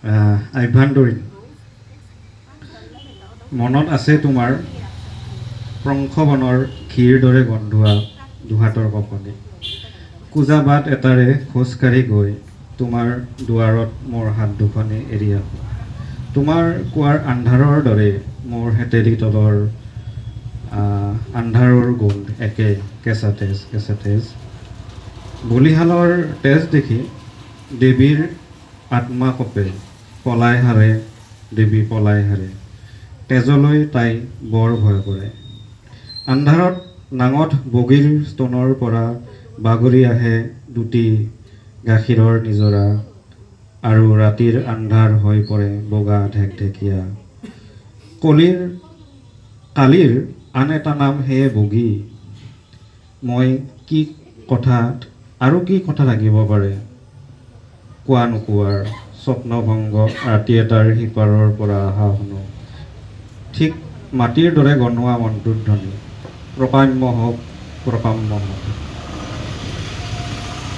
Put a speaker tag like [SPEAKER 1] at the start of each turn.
[SPEAKER 1] আভ্যন্তৰীণ মনত আছে তোমাৰ প্ৰংশবনৰ ঘিৰ দৰে গন্ধোৱা দুহাতৰ কপনি কোজা বাট এটাৰে খোজকাঢ়ি গৈ তোমাৰ দুৱাৰত মোৰ হাত দুখনি এৰি আহোঁ তোমাৰ কোৱাৰ আন্ধাৰৰ দৰে মোৰ হেতেলি তলৰ আন্ধাৰৰ গোন্ধ একে কেঁচা তেজ বলিহালৰ তেজ দেখি দেৱীৰ আত্মা কপে পলাই হাৰে দেৱী পলাই হাৰে তেজলৈ তাই বৰ ভয় কৰে আন্ধাৰত নাঙঠ বগীৰ স্তনৰ পৰা বাগৰি আহে দুটি গাখীৰৰ নিজৰা আৰু ৰাতিৰ আন্ধাৰ হৈ পৰে বগা ঢেকঢেকীয়া কালিৰ আন এটা নাম সেয়ে বগী মই কি কথা আৰু কি কথা থাকিব পাৰে কোৱা নোকোৱাৰ স্বপ্নভংগ ৰাতি এটাৰ সিপাৰৰ পৰা অহা শুনো ঠিক মাটিৰ দৰে গণোৱা মনটোৰ ধ্বনি প্ৰকাম্য হওক